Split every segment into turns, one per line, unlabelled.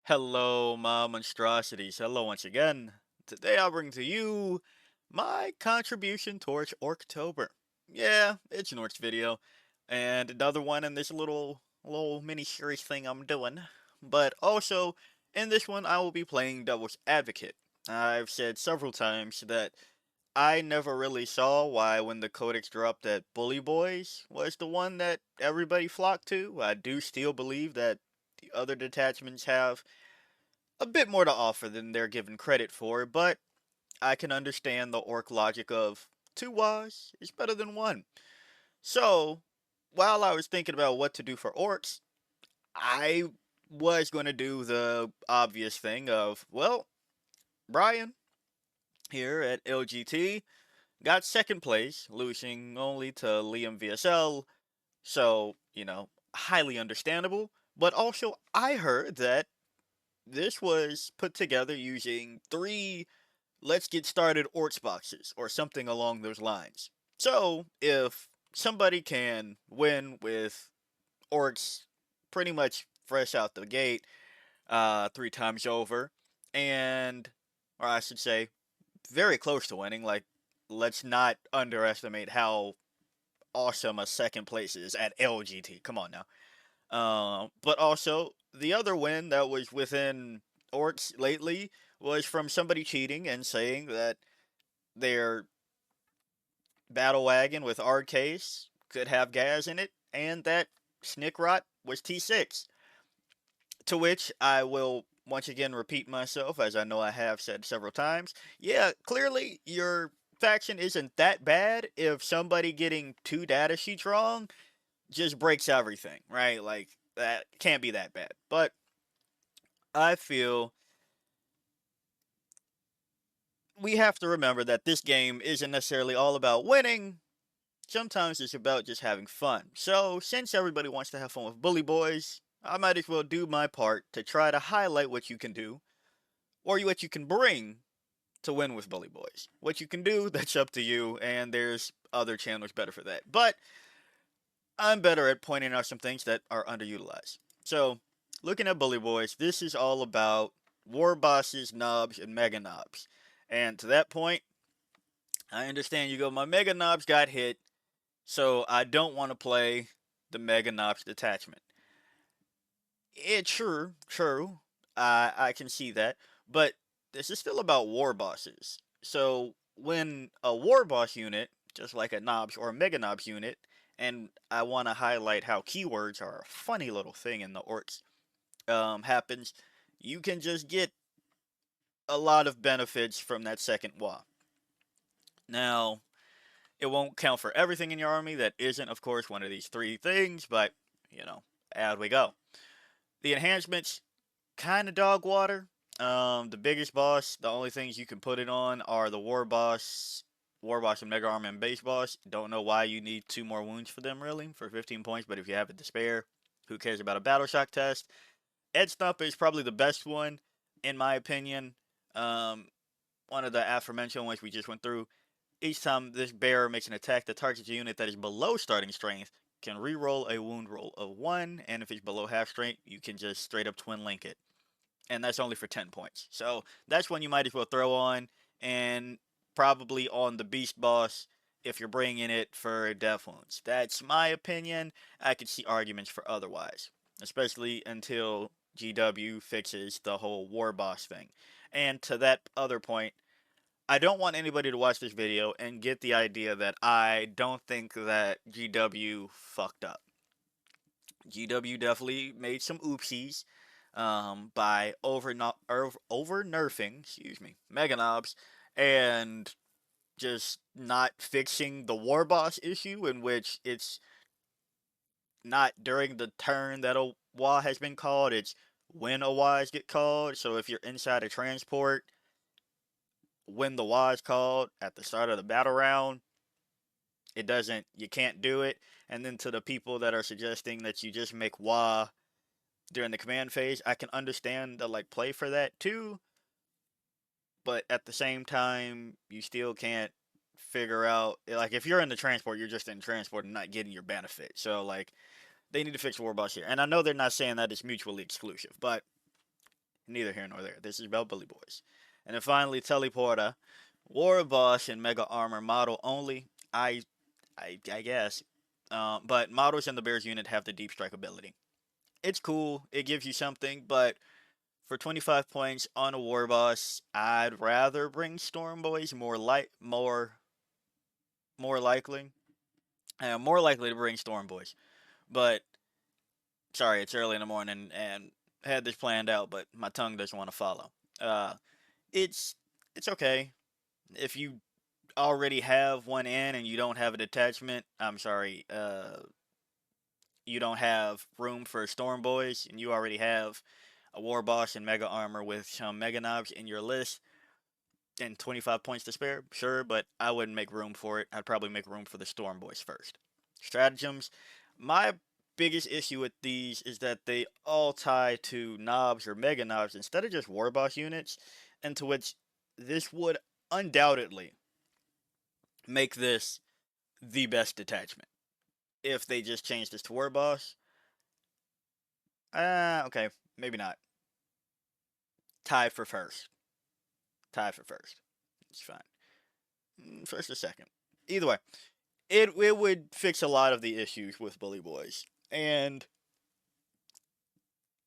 Hello, my monstrosities. Hello once again. Today I'll bring to you my contribution towards Orktober. Yeah, it's an Orcs video, and another one in this little mini series thing I'm doing. But also, in this one, I will be playing Devil's Advocate. I've said several times that I never really saw why when the Codex dropped that Bully Boys was the one that everybody flocked to. I do still believe that the other detachments have a bit more to offer than they're given credit for, but I can understand the orc logic of two was is better than one. So, while I was thinking about what to do for orcs, I was going to do the obvious thing of, well, Brian here at LGT got second place, losing only to Liam VSL, so, highly understandable. But also, I heard that this was put together using three let's get started Orcs boxes or something along those lines. So, if somebody can win with Orcs pretty much fresh out the gate, three times over, and, or I should say, very close to winning, like, let's not underestimate how awesome a second place is at LGT. Come on now. But also, the other win that was within Orcs lately was from somebody cheating and saying that their battle wagon with case could have gas in it, and that Snickrot was T6. To which I will once again repeat myself, as I know I have said several times. Yeah, clearly your faction isn't that bad if somebody getting two data sheets wrong just breaks everything, right? Like, that can't be that bad. But I feel we have to remember that this game isn't necessarily all about winning. Sometimes it's about just having fun. So, since everybody wants to have fun with Bully Boys, I might as well do my part to try to highlight what you can do, or what you can bring to win with Bully Boys. What you can do, that's up to you, and there's other channels better for that. But I'm better at pointing out some things that are underutilized. So, looking at Bully Boys, this is all about war bosses, knobs, and mega knobs. And to that point, I understand you go, my mega knobs got hit, so I don't want to play the Mega Nox Detachment. True. I can see that. But this is still about war bosses. So when a war boss unit, just like a Knobs or a Mega Knobs unit, and I want to highlight how keywords are a funny little thing in the Orcs, happens, you can just get a lot of benefits from that second WA. Now, it won't count for everything in your army. That isn't, of course, one of these three things, but, out we go. The enhancements, kind of dog water. The biggest boss, the only things you can put it on are the War Boss and Mega Armor and Base Boss. Don't know why you need two more wounds for them, really, for 15 points, but if you have it to spare, who cares about a Battle Shock test? Ed Stump is probably the best one, in my opinion. Um, One of the aforementioned ones we just went through. Each time this bearer makes an attack that targets a unit that is below starting strength, can re-roll a wound roll of 1, and if it's below half strength, you can just straight up twin link it. And that's only for 10 points. So that's one you might as well throw on, and probably on the beast boss if you're bringing it for death wounds. That's my opinion. I could see arguments for otherwise, especially until GW fixes the whole war boss thing. And to that other point, I don't want anybody to watch this video and get the idea that I don't think that GW fucked up. GW definitely made some oopsies by over nerfing, Mega Knobs, and just not fixing the war boss issue, in which it's not during the turn that a WA has been called, it's when a WAs get called. So if you're inside a transport, when the WA is called at the start of the battle round, you can't do it. And then to the people that are suggesting that you just make WA during the command phase, I can understand the play for that too, but at the same time, you still can't figure out, like, if you're in the transport, you're just in transport and not getting your benefit. So they need to fix War Boss here. And I know they're not saying that it's mutually exclusive, but neither here nor there. This is about Bully Boys. And then finally, Teleporter, War Boss and Mega Armor model only. I guess. But models in the Bears unit have the deep strike ability. It's cool. It gives you something, but for 25 points on a War Boss, I'd rather bring Storm Boys more likely. More likely to bring Storm Boys. But sorry, it's early in the morning and had this planned out, but my tongue doesn't want to follow. Uh, it's it's okay if you already have one in and you don't have a detachment. I'm sorry, you don't have room for Storm Boys, and you already have a War Boss and Mega Armor with some Mega Knobs in your list, and 25 points to spare, sure, but I wouldn't make room for it. I'd probably make room for the Storm Boys first. Stratagems. My biggest issue with these is that they all tie to knobs or mega knobs instead of just war boss units, into which this would undoubtedly make this the best detachment if they just changed this to war boss. Okay, maybe not. Tie for first. Tie for first. It's fine. First or second. Either way, it would fix a lot of the issues with Bully Boys. And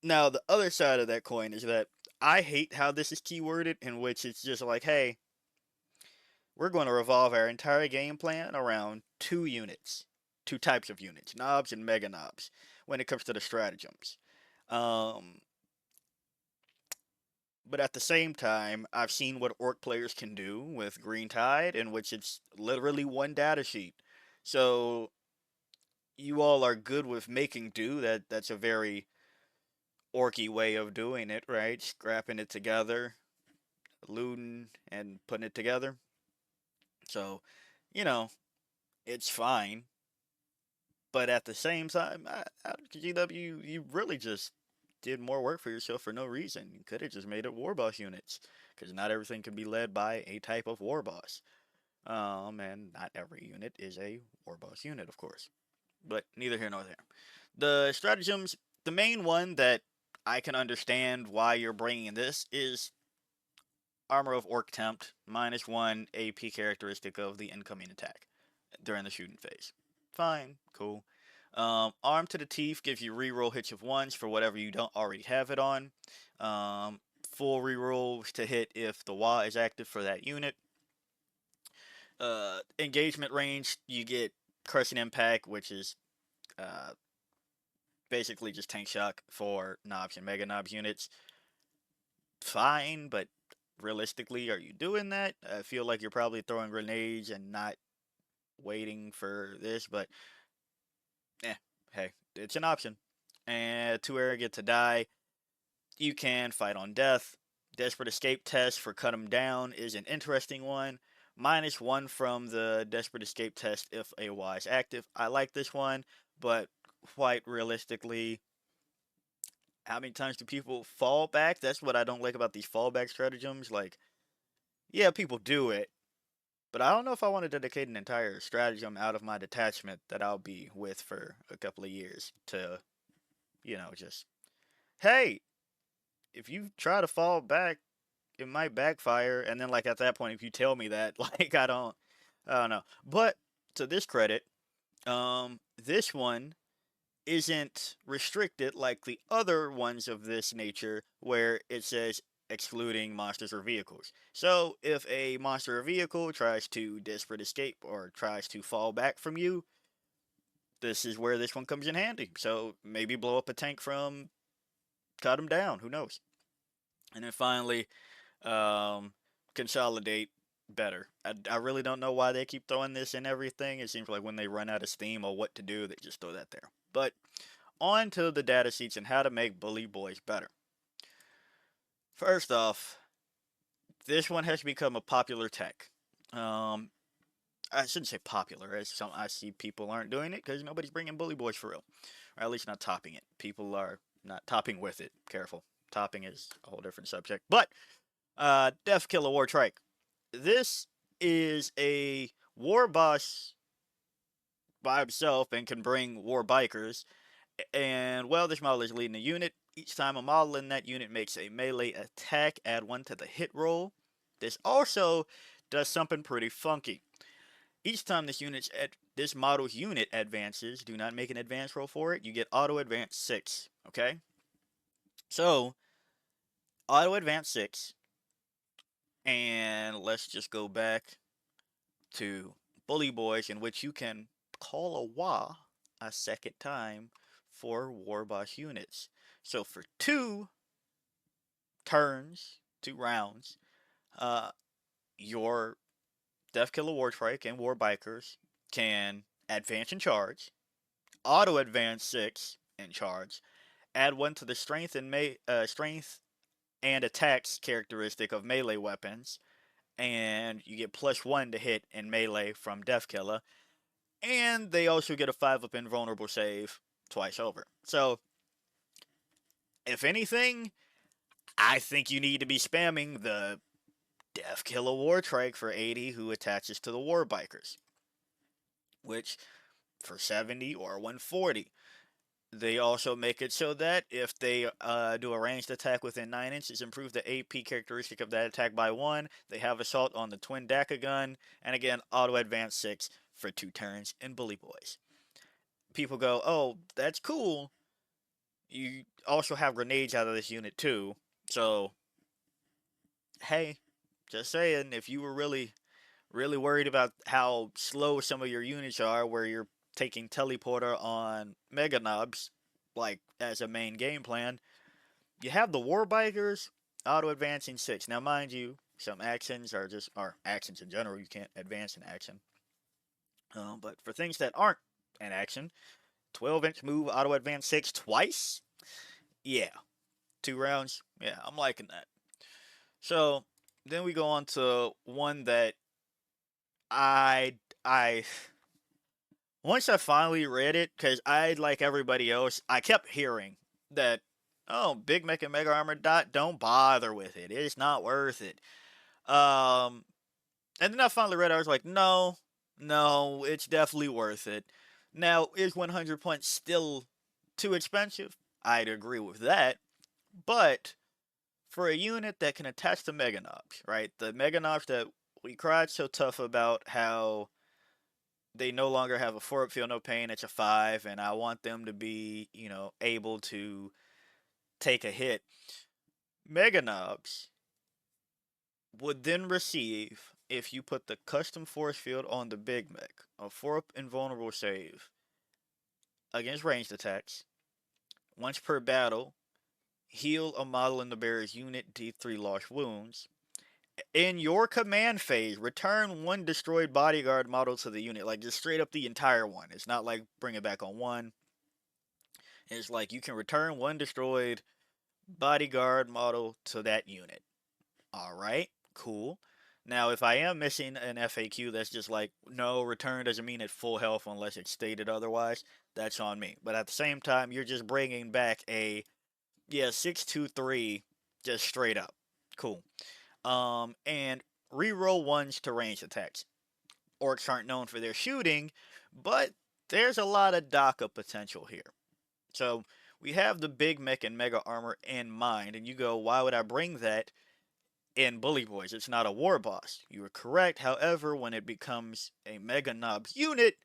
now the other side of that coin is that I hate how this is keyworded, in which it's just like, hey, we're going to revolve our entire game plan around two units, two types of units, knobs and mega knobs, when it comes to the stratagems. Um, but at the same time, I've seen what Orc players can do with Green Tide, in which it's literally one data sheet. So you all are good with making do. That's a very orky way of doing it, right? Scrapping it together, looting and putting it together. So, you know, it's fine. But at the same time, GW, you really just did more work for yourself for no reason. You could have just made it war boss units, because not everything can be led by a type of war boss. And not every unit is a war boss unit, of course. But neither here nor there. The stratagems, the main one that I can understand why you're bringing this is Armor of Orc Tempt, -1 AP characteristic of the incoming attack during the shooting phase. Fine, cool. Arm to the Teeth gives you reroll hits of ones for whatever you don't already have it on. Full rerolls to hit if the WA is active for that unit. Engagement range, you get Crushing Impact, which is uh, basically just tank shock for knobs and mega knobs units. Fine, but realistically, are you doing that? I feel like you're probably throwing grenades and not waiting for this, but hey, it's an option. And too arrogant to die, you can fight on death. Desperate escape test for cut 'em down is an interesting one. -1 from the desperate escape test if a Y is active. I like this one, but quite realistically, how many times do people fall back? That's what I don't like about these fallback stratagems. Like, yeah, people do it, but I don't know if I want to dedicate an entire stratagem out of my detachment that I'll be with for a couple of years to, just, hey, if you try to fall back, it might backfire. And then, like, at that point, if you tell me that, like, I don't know. But to this credit, this one isn't restricted like the other ones of this nature where it says excluding monsters or vehicles. So if a monster or vehicle tries to desperate escape or tries to fall back from you, this is where this one comes in handy. So maybe blow up a tank from cut them down, who knows. And then finally, um, consolidate better. I really don't know why they keep throwing this in everything. It seems like when they run out of steam or what to do, they just throw that there. But on to the data sheets and how to make Bully Boys better. First off, this one has become a popular tech. Um, I shouldn't say popular, as some I see people aren't doing it because nobody's bringing Bully Boys for real, or at least not topping it. People are not topping with it. Careful, topping is a whole different subject. But Death Killer War Trike. This is a war boss by himself and can bring war bikers. And well, this model is leading a unit. Each time a model in that unit makes a melee attack, add 1 to the hit roll. This also does something pretty funky. Each time this model's unit advances, do not make an advance roll for it. You get auto advance 6. Okay, so auto advance 6, and let's just go back to Bully Boys, in which you can call a wah a second time for war boss units. So for 2 turns, 2 rounds, uh, your Death Killer Wartrike and War Bikers can advance and charge, auto advance 6 and charge, add 1 to the strength and attacks characteristic of melee weapons, and you get +1 to hit in melee from Death Killer, and they also get a 5-up invulnerable save twice over. So, if anything, I think you need to be spamming the Death Killer Wartrike for 80 who attaches to the War Bikers, which for 70 or 140. They also make it so that if they do a ranged attack within 9 inches, improve the AP characteristic of that attack by 1. They have assault on the twin Daka gun, and again, auto advance 6 for 2 turns in Bully Boys. People go, oh, that's cool. You also have grenades out of this unit too. So, hey, just saying, if you were really worried about how slow some of your units are, where you're taking teleporter on Mega Knobs, like as a main game plan, you have the War Bikers auto advancing 6. Now, mind you, some actions are actions in general. You can't advance an action. But for things that aren't an action, 12-inch move auto advance 6 twice. Yeah, 2 rounds. Yeah, I'm liking that. So then we go on to one that I once I finally read it, because I, like everybody else, I kept hearing that, oh, Big Mech and Mega Armor Dot, don't bother with it. It's not worth it. Um, and then I finally read it. I was like, no, no, it's definitely worth it. Now, is 100 points still too expensive? I'd agree with that. But for a unit that can attach to Mega Knobs, right? The Mega Knobs that we cried so tough about how they no longer have a 4-up feel no pain, it's a 5, and I want them to be, able to take a hit. Mega Knobs would then receive, if you put the custom force field on the Big Mech, a 4-up invulnerable save against ranged attacks. Once per battle, heal a model in the bearer's unit D3 lost wounds. In your command phase, return 1 destroyed bodyguard model to the unit. Like, just straight up the entire one. It's not like bring it back on 1. It's like you can return 1 destroyed bodyguard model to that unit. Alright, cool. Now, if I am missing an FAQ that's just like, no, return doesn't mean at full health unless it's stated otherwise, that's on me. But at the same time, you're just bringing back a, 623 just straight up. Cool. And reroll 1s to ranged attacks. Orks aren't known for their shooting, but there's a lot of Daka potential here. So we have the Big Mech and Mega Armor in mind, and you go, why would I bring that in Bully Boys? It's not a war boss. You are correct. However, when it becomes a Mega Knobs unit,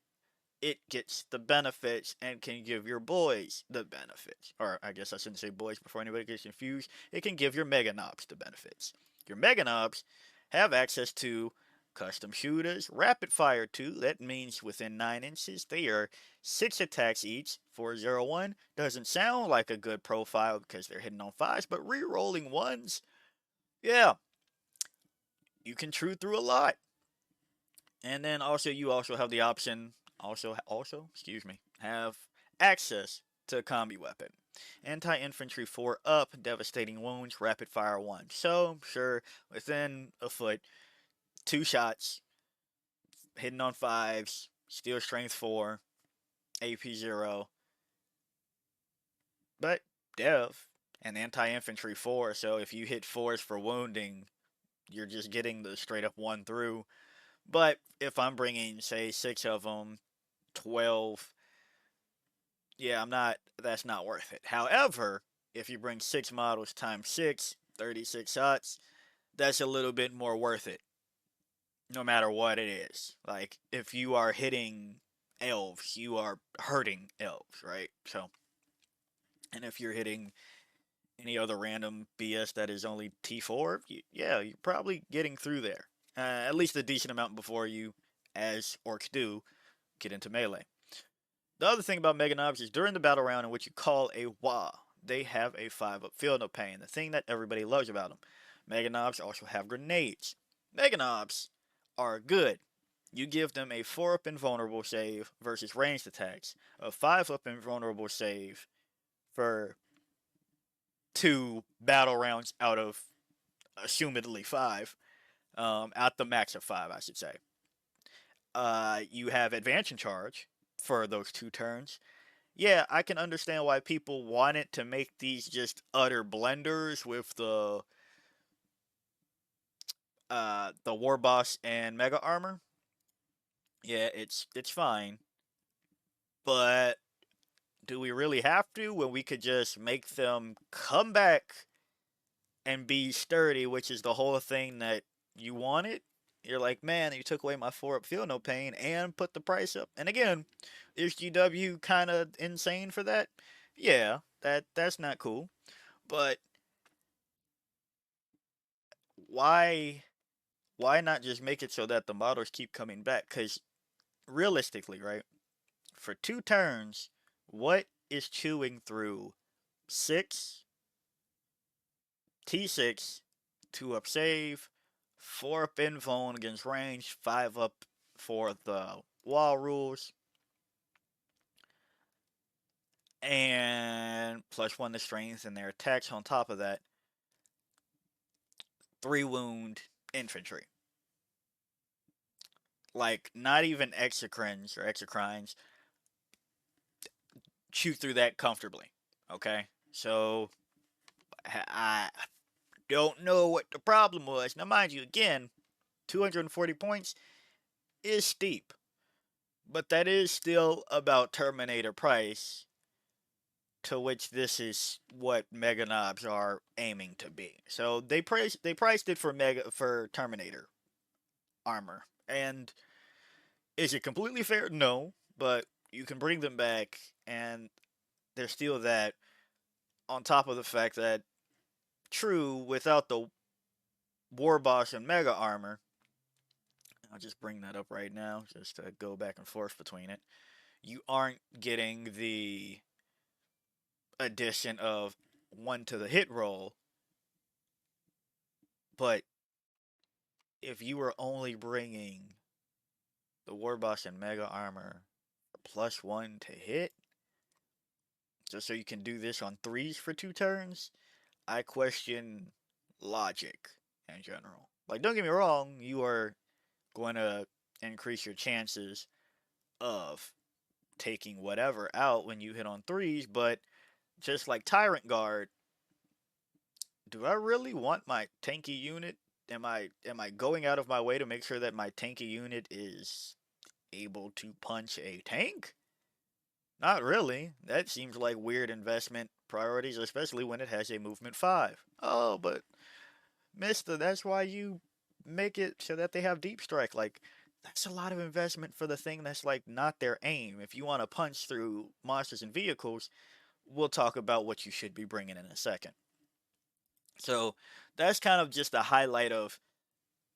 it gets the benefits and can give your boys the benefits. Or I guess I shouldn't say boys before anybody gets confused. It can give your Mega Knobs the benefits. Your Mega Knobs have access to custom shooters, rapid fire 2. That means within 9 inches, they are 6 attacks each. 401 doesn't sound like a good profile because they're hitting on 5s, but re-rolling 1s, yeah, you can chew through a lot. And then also you also have the option, have access to a combi weapon. Anti-infantry 4 up, devastating wounds, rapid fire 1. So, sure, within a foot, 2 shots, hitting on 5s, steel strength 4, AP 0. But dev and anti-infantry 4, so if you hit 4s for wounding, you're just getting the straight up 1 through. But if I'm bringing, say, 6 of them, 12, yeah, that's not worth it. However, If you bring 6 models times 6, 36 shots, that's a little bit more worth it, no matter what it is. Like, if you are hitting elves, you are hurting elves, right? So, and if you're hitting any other random BS that is only T4, yeah, you're probably getting through there. At least a decent amount before you, as orcs do, get into melee. The other thing about Mega Knobs is during the battle round in which you call a Wah, they have a 5-up field no pain, the thing that everybody loves about them. Mega Knobs also have grenades. Mega Knobs are good. You give them a 4-up invulnerable save versus ranged attacks, a 5-up invulnerable save for 2 battle rounds out of assumedly 5, at the max of 5, I should say. You have advance and charge for those 2 turns. Yeah, I can understand why people wanted to make these just utter blenders with the war boss and mega armor. Yeah, it's fine, but do we really have to when we could just make them come back and be sturdy, which is the whole thing that you wanted? You're like, man, you took away my 4-up feel no pain and put the price up. And again, is GW kind of insane for that? Yeah, that's not cool. But why why not just make it so that the models keep coming back? Because realistically, right, for 2 turns, what is chewing through 6 T6, 2-up save, 4-up invuln against range, 5-up for the wall rules, and +1 to strength and their attacks on top of that, 3 wound infantry. Like, not even exocrines or exocrines shoot through that comfortably. Okay? So, I don't know what the problem was. Now, mind you, again, 240 points is steep, but that is still about Terminator price, to which this is what Mega Knobs are aiming to be. So they priced it for Terminator armor, and is it completely fair? No, but you can bring them back, and there's still that on top of the fact that true without the War Boss and Mega armor. I'll just bring that up right now, just to go back and forth between it. You aren't getting the addition of 1 to the hit roll, but if you were only bringing the War Boss and Mega Armor +1 to hit, just so you can do this on 3s for 2 turns, I question logic in general. Like, don't get me wrong, you are going to increase your chances of taking whatever out when you hit on 3s, but just like Tyrant Guard, do I really want my tanky unit? Am I going out of my way to make sure that my tanky unit is able to punch a tank? Not really. That seems like weird investment priorities, especially when it has a movement 5. Oh, but Mister, that's why you make it so that they have deep strike. Like, that's a lot of investment for the thing that's like not their aim. If you want to punch through monsters and vehicles, we'll talk about what you should be bringing in a second. So that's kind of just a highlight of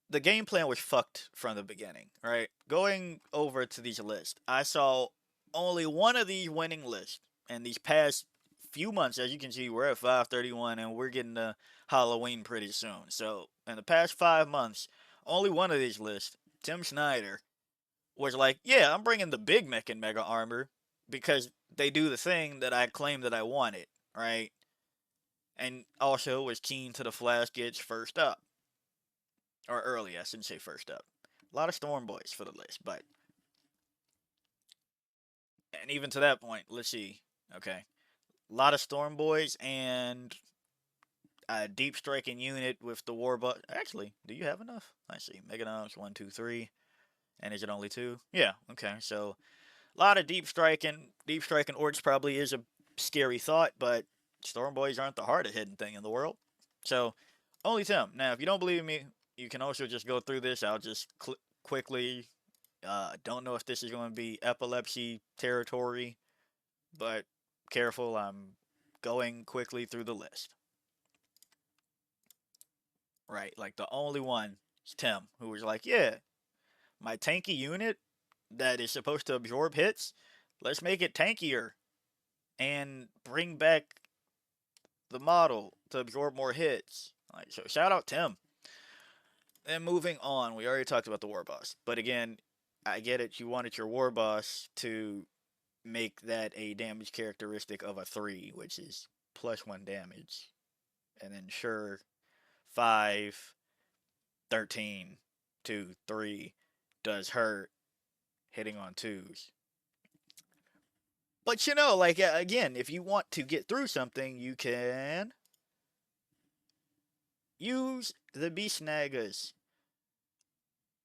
the game plan was fucked from the beginning, right? Going over to these lists, I saw only one of these winning lists, and these past few months, as you can see, we're at 531, and we're getting to Halloween pretty soon. So in the past 5 months, only one of these lists, Tim Snyder, was like, "Yeah, I'm bringing the Big Mech and Mega Armor because they do the thing that I claimed that I wanted, right?" And also was keen to the Flash gets first up. Or early, I shouldn't say first up. A lot of Storm Boys for the list, but. And even to that point, let's see. Okay. A lot of Storm Boys and a deep striking unit with the War Butt. Actually, do you have enough? I see. Meganoms, 1, 2, 3. And is it only 2? Yeah, okay. So, a lot of deep striking. Deep striking Orks probably is a scary thought, but Storm Boys aren't the hardest hitting thing in the world. So, only Tim. Now, if you don't believe me, you can also just go through this. I'll just quickly. Don't know if this is going to be epilepsy territory, but careful. I'm going quickly through the list. Right, like the only one is Tim, who was like, "Yeah, my tanky unit that is supposed to absorb hits, let's make it tankier and bring back the model to absorb more hits." Like, so shout out Tim. And moving on, we already talked about the war boss, but again, I get it. You wanted your war boss to make that a damage characteristic of a 3, which is +1 damage, and then sure, 5, 13, 2, 3 does hurt hitting on 2s. But like, again, if you want to get through something, you can use the Beast Nagas.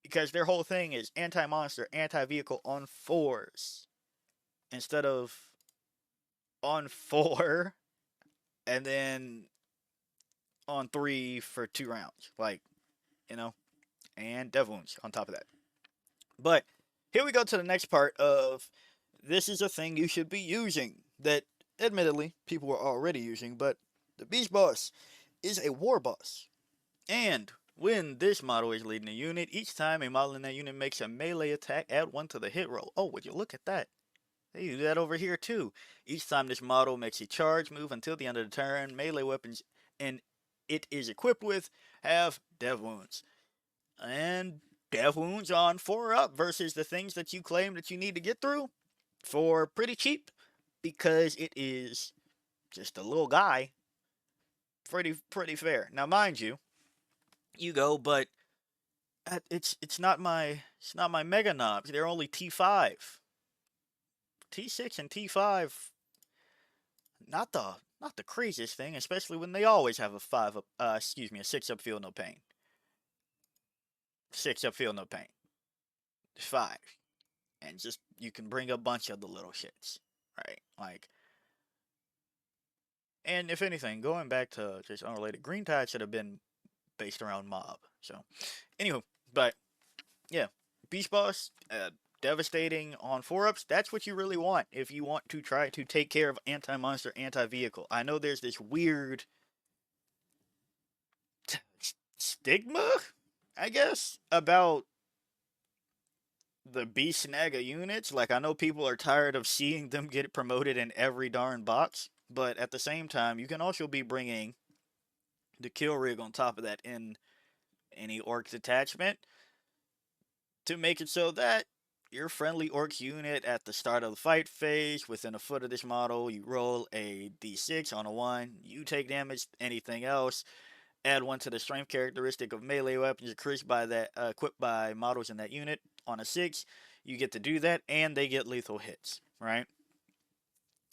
Because their whole thing is anti-monster, anti-vehicle on 4s. Instead of on 4 and then on 3 for 2 rounds. Like, you know, and dev wounds on top of that. But here we go to the next part of this is a thing you should be using that admittedly people were already using, but the Beast Boss is a war boss. And when this model is leading a unit, each time a model in that unit makes a melee attack, add 1 to the hit roll. Oh, would you look at that? They do that over here too. Each time this model makes a charge move until the end of the turn, melee weapons and it is equipped with have dev wounds. And dev wounds on 4 up versus the things that you claim that you need to get through for pretty cheap because it is just a little guy. Pretty fair. Now mind you, you go, but it's not my mega knobs. They're only T5. T6 and T5 not the craziest thing, especially when they always have a 5 up a 6 up feel no pain. 6 up feel no pain. 5. And just you can bring a bunch of the little shits. Right? Like, and if anything, going back to just unrelated, Green Tide should have been based around Mob. So, anywho, but yeah, Beast Boss, devastating on 4-ups. That's what you really want if you want to try to take care of anti-monster, anti-vehicle. I know there's this weird stigma, I guess, about the Beast Naga units. Like, I know people are tired of seeing them get promoted in every darn box, but at the same time, you can also be bringing the kill rig on top of that in any Orks detachment to make it so that your friendly Orcs unit at the start of the fight phase, within a foot of this model, you roll a d6 on a 1, you take damage, anything else, add 1 to the strength characteristic of melee weapons equipped by models in that unit. On a 6, you get to do that, and they get lethal hits, right?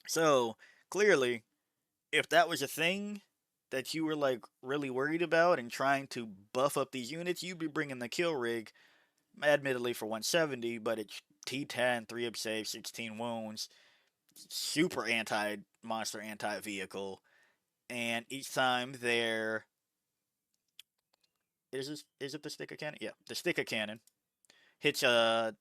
So, clearly, if that was a thing that you were, like, really worried about and trying to buff up these units, you'd be bringing the kill rig, admittedly for 170, but it's T10, 3 up save, 16 wounds, super anti-monster, anti-vehicle, and each time they're... Is it the stick of cannon? Yeah, the stick of cannon hits a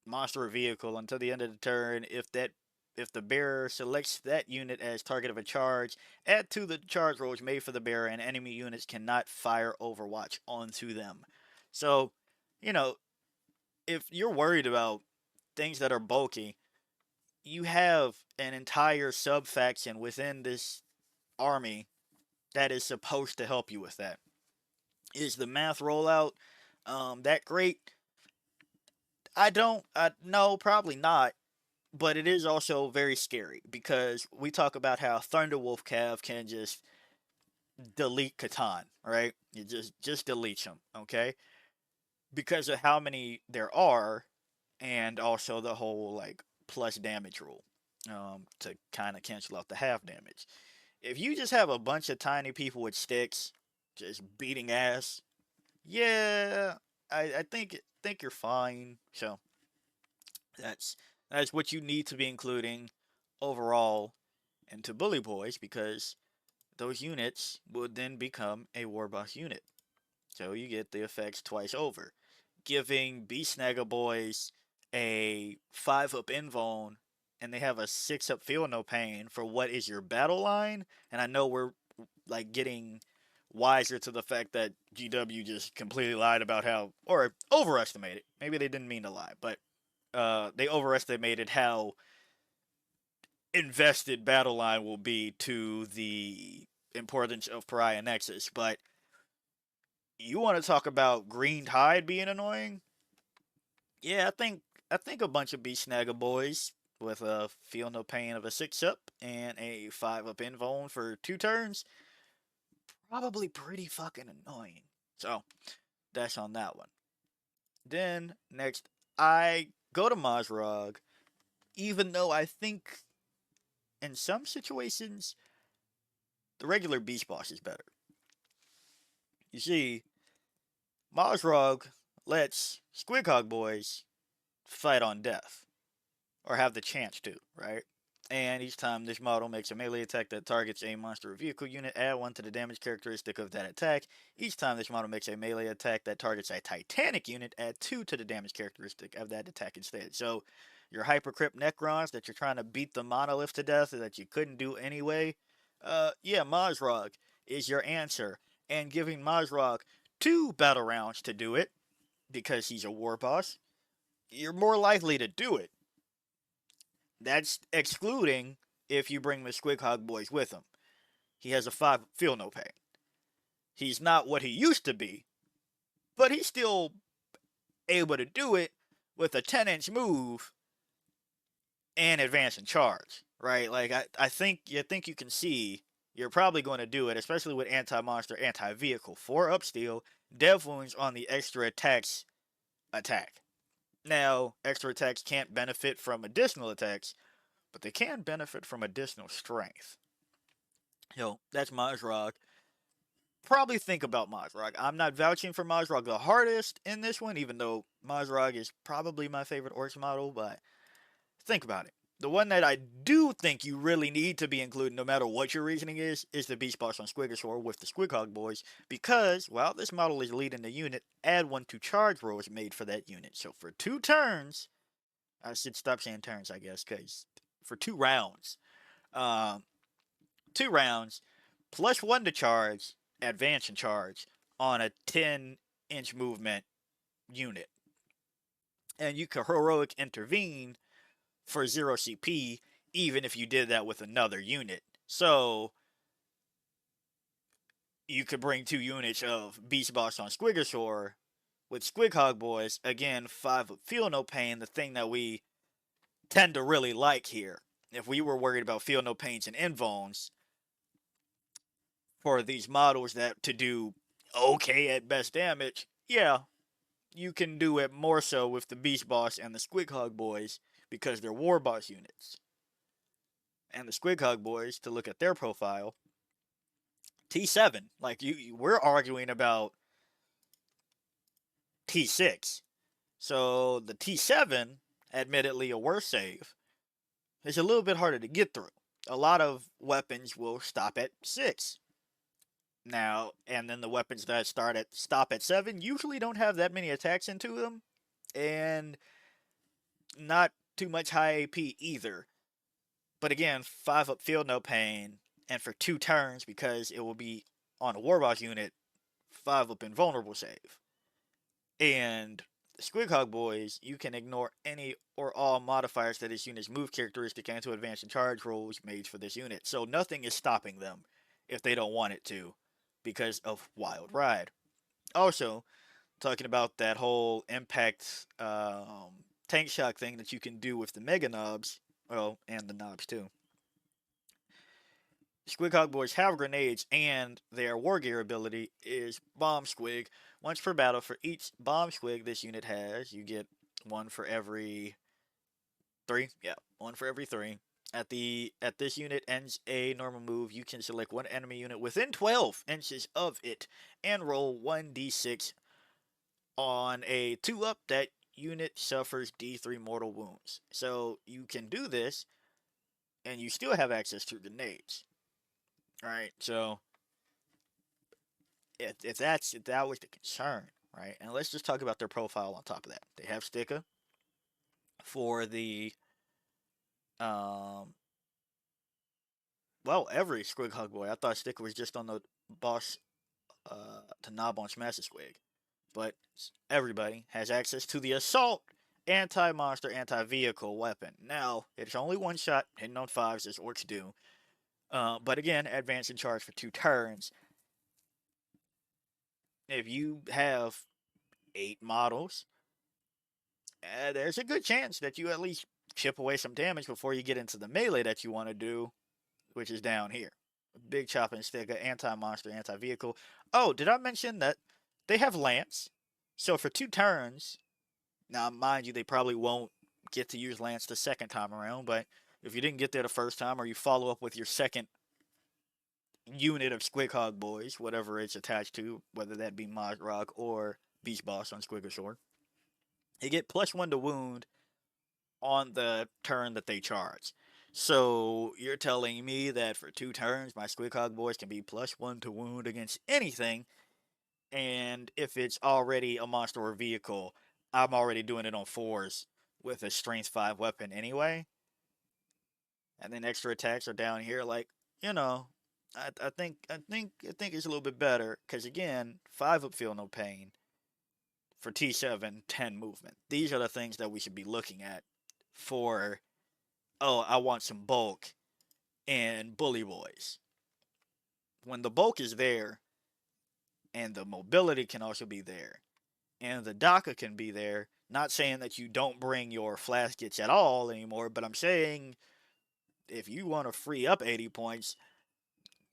monster or vehicle until the end of the turn. If the bearer selects that unit as target of a charge, add to the charge rolls made for the bearer, and enemy units cannot fire Overwatch onto them. So, you know, if you're worried about things that are bulky, you have an entire sub faction within this army that is supposed to help you with that. Is the math rollout that great? No, probably not. But it is also very scary because we talk about how Thunderwolf Cav can just delete Catan, right? You just delete them, okay? Because of how many there are, and also the whole like plus damage rule, to kind of cancel out the half damage. If you just have a bunch of tiny people with sticks just beating ass, yeah, I think you're fine. So that's that's what you need to be including overall. into Bully Boys because those units would then become a War Boss unit. So you get the effects twice over, giving Beast Snagger Boys a 5-up invuln, and they have a 6-up Feel No Pain for what is your battle line. And I know we're like getting wiser to the fact that GW just completely lied about how, or overestimated. Maybe they didn't mean to lie, but they overestimated how invested battle line will be to the importance of Pariah Nexus. But you want to talk about Green Tide being annoying? Yeah, I think a bunch of Beast Snagger Boys with a Feel No Pain of a 6-up and a 5-up invuln for 2 turns, probably pretty fucking annoying. So that's on that one. Then next, I go to Mazrog, even though I think in some situations the regular Beast Boss is better. You see, Mazrog lets Squighog Boys fight on death, or have the chance to, right? And each time this model makes a melee attack that targets a monster or vehicle unit, add 1 to the damage characteristic of that attack. Each time this model makes a melee attack that targets a Titanic unit, add 2 to the damage characteristic of that attack instead. So your Hypercrypt Necrons that you're trying to beat the Monolith to death that you couldn't do anyway, yeah, Mazrog is your answer. And giving Mazrog 2 battle rounds to do it, because he's a war boss, you're more likely to do it. That's excluding if you bring the Squighog Boys with him. He has a 5 Feel No Pain. He's not what he used to be, but he's still able to do it with a 10-inch move and advance and charge, right? Like, I think you can see you're probably going to do it, especially with anti-monster, anti-vehicle. 4-up steel, dev wounds on the extra attacks attack. Now, extra attacks can't benefit from additional attacks, but they can benefit from additional strength. That's Mazrog. Probably think about Mazrog. I'm not vouching for Mazrog the hardest in this one, even though Mazrog is probably my favorite Orcs model, but think about it. The one that I do think you really need to be included, no matter what your reasoning is the Beast Boss on Squigosaur with the Squighog Boys, because, well, this model is leading the unit, add 1 to charge rolls made for that unit. So for 2 turns, I should stop saying turns, I guess, because for 2 rounds, uh, 2 rounds, plus 1 to charge, advance and charge on a 10-inch movement unit. And you can heroic intervene for 0 CP, even if you did that with another unit. So you could bring 2 units of Beast Boss on Squigosaur with Squighog Boys, again, 5 Feel No Pain, the thing that we tend to really like here. If we were worried about Feel No Pains and Invulns, for these models that to do okay at best damage, yeah, you can do it more so with the Beast Boss and the Squighog Boys because they're War Boss units. And the Squighog Boys, to look at their profile, T7. Like we're arguing about T6. So the T7, admittedly a worse save, is a little bit harder to get through. A lot of weapons will stop at 6. Now, and then the weapons that stop at 7 usually don't have that many attacks into them, and not too much high AP either. But again, 5-up Feel No Pain, and for 2 turns, because it will be on a Warboss unit, 5-up Invulnerable save. And the Squighog Boys, you can ignore any or all modifiers that this unit's move characteristic and to advance and charge rolls made for this unit. So nothing is stopping them if they don't want it to, because of Wild Ride. Also, talking about that whole impact tank shock thing that you can do with the Mega Knobs, well, and the Knobs too. Squighog Boys have grenades, and their war gear ability is Bomb Squig. Once per battle, for each Bomb Squig this unit has, you get 1 for every 3. Yeah, 1 for every 3. At this unit ends a normal move, you can select 1 enemy unit within 12 inches of it and roll 1d6 on a 2-up. That unit suffers D3 mortal wounds. So you can do this and you still have access to grenades. Right? So if that was the concern, right? And let's just talk about their profile on top of that. They have Stika for the um well, every Squig Hug Boy. I thought Stika was just on the boss to knob on Smash the Squig. But everybody has access to the assault anti-monster, anti-vehicle weapon. Now, it's only one shot, hitting on fives as Orks do. But again, advance and charge for 2 turns. If you have 8 models, there's a good chance that you at least chip away some damage before you get into the melee that you want to do, which is down here. Big chop and stick, anti-monster, anti-vehicle. Oh, did I mention that they have Lance? So for 2 turns, now mind you, they probably won't get to use Lance the second time around, but if you didn't get there the first time, or you follow up with your second unit of Squighog Boys, whatever it's attached to, whether that be Mozrog or Beast Boss on Squigosaur, you get +1 to wound on the turn that they charge. So you're telling me that for 2 turns, my Squighog Boys can be +1 to wound against anything, and if it's already a monster or vehicle, I'm already doing it on 4s with a Strength 5 weapon anyway. And then extra attacks are down here. Like, you know, I think it's a little bit better because again, 5-up feel no pain for T7, 10 movement. These are the things that we should be looking at for. Oh, I want some bulk and Bully Boys. When the bulk is there, and the mobility can also be there, and the DACA can be there. Not saying that you don't bring your flaskets at all anymore, but I'm saying if you want to free up 80 points,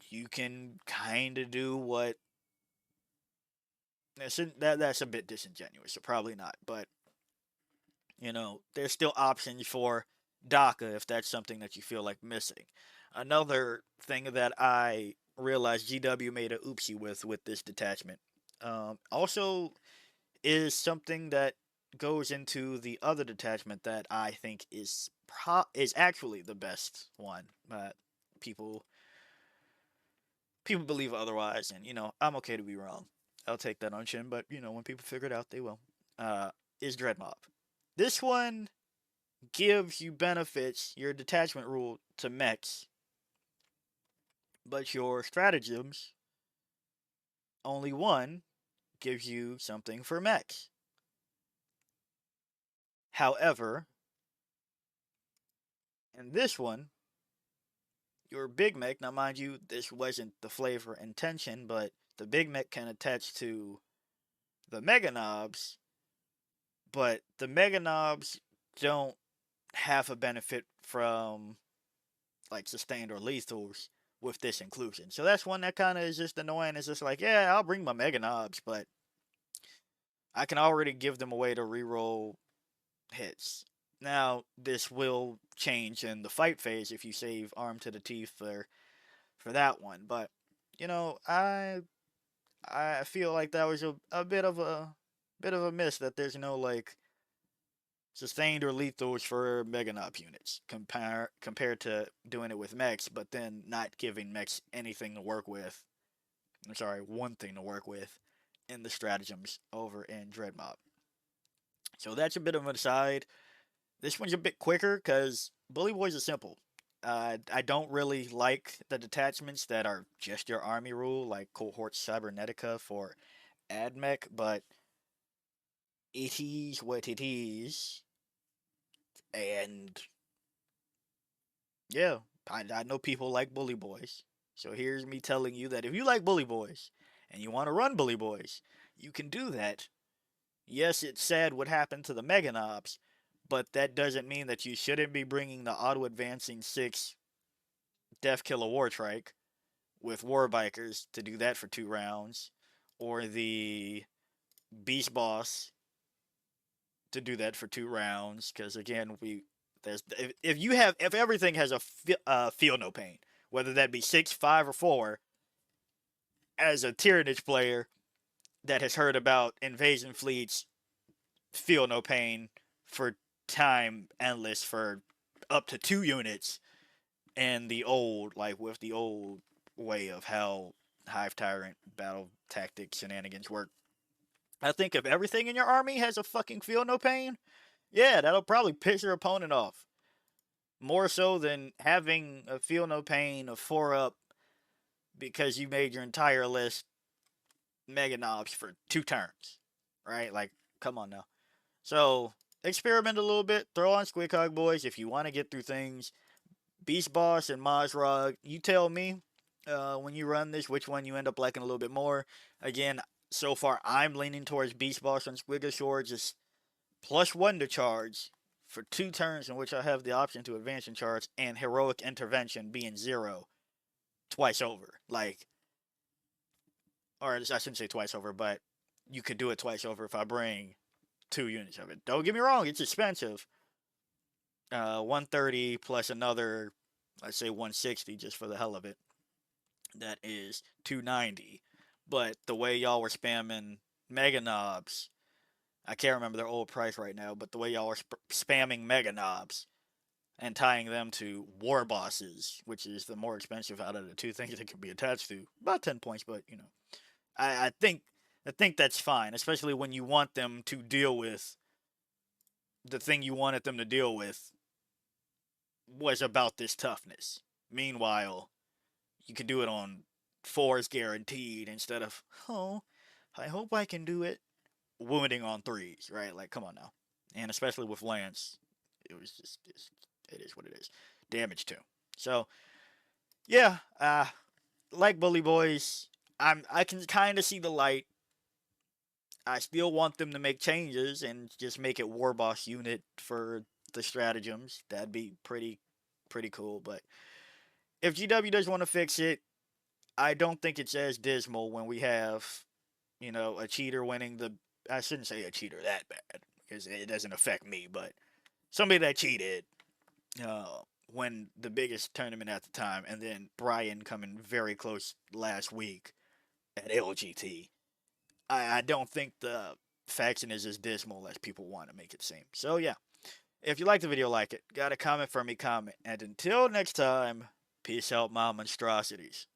you can kind of do what. That's a bit disingenuous, so probably not. But, there's still options for DACA if that's something that you feel like missing. Another thing that I realized GW made a oopsie with this detachment. Also, is something that goes into the other detachment that I think is actually the best one. People people believe otherwise, and I'm okay to be wrong. I'll take that on chin, but when people figure it out, they will. Is Dread Mob. This one gives you benefits, your detachment rule to mechs, but your stratagems, only one gives you something for mechs. However, in this one, your Big Mech, now mind you, this wasn't the flavor intention, but the Big Mech can attach to the Mega Knobs, but the Mega Knobs don't have a benefit from like sustained or lethals with this inclusion. So that's one that kind of is just annoying. It's just like, yeah, I'll bring my Mega Knobs, but I can already give them a way to reroll hits. Now, this will change in the fight phase if you save Arm to the Teeth for that one. But I feel like that was a bit of a miss that there's no like sustained or lethals for Mega Knob units compared to doing it with mechs, but then not giving mechs anything to work with. I'm sorry, one thing to work with in the stratagems over in Dread Mob. So that's a bit of an aside. This one's a bit quicker because Bully Boys are simple. I don't really like the detachments that are just your army rule, like Cohort Cybernetica for AdMech, but it is what it is. And yeah, I know people like Bully Boys. So here's me telling you that if you like Bully Boys and you want to run Bully Boys, you can do that. Yes, it's sad what happened to the Mega Knobs, but that doesn't mean that you shouldn't be bringing the auto advancing 6 Death Killer War Trike with War Bikers to do that for 2 rounds, or the Beast Boss to do that for 2 rounds. Because again, if everything has a feel no pain, whether that be 6, 5, or 4, as a Tyrannage player that has heard about invasion fleets, feel no pain for time endless for up to 2 units, and the old, like with the old way of how Hive Tyrant battle tactic shenanigans work. I think if everything in your army has a fucking feel no pain, yeah, that'll probably piss your opponent off. More so than having a feel no pain of 4 up because you made your entire list Mega Knobs for 2 turns. Right? Like, come on now. So, experiment a little bit. Throw on Squid Hog Boys if you want to get through things. Beast Boss and Mazrog, you tell me when you run this which one you end up liking a little bit more. Again, so far I'm leaning towards Beast Boss and Squigashore, just +1 to charge for 2 turns in which I have the option to advance and charge, and Heroic Intervention being 0 twice over. Like, or I shouldn't say twice over, but you could do it twice over if I bring 2 units of it. Don't get me wrong, it's expensive. 130 plus another, let's say 160 just for the hell of it. That is 290. But the way y'all were spamming Mega Knobs, I can't remember their old price right now, but the way y'all were spamming Mega Knobs and tying them to War Bosses, which is the more expensive out of the two things that can be attached to, about 10 points, but you know, I think that's fine, especially when you want them to deal with the thing you wanted them to deal with was about this toughness. Meanwhile, you can do it on 4s guaranteed instead of, oh, I hope I can do it wounding on 3s, right? Like, come on now. And especially with Lance, it was just, it is what it is. Damage too. So, yeah, like Bully Boys, I can kind of see the light. I still want them to make changes and just make it War Boss unit for the stratagems. That'd be pretty cool. But if GW does want to fix it, I don't think it's as dismal when we have, you know, a cheater winning the. I shouldn't say a cheater that bad because it doesn't affect me, but somebody that cheated win the biggest tournament at the time, and then Brian coming very close last week at LGT. I don't think the faction is as dismal as people want to make it seem. So yeah, if you like the video, like it. Got a comment from me, comment. And until next time, peace out, my monstrosities.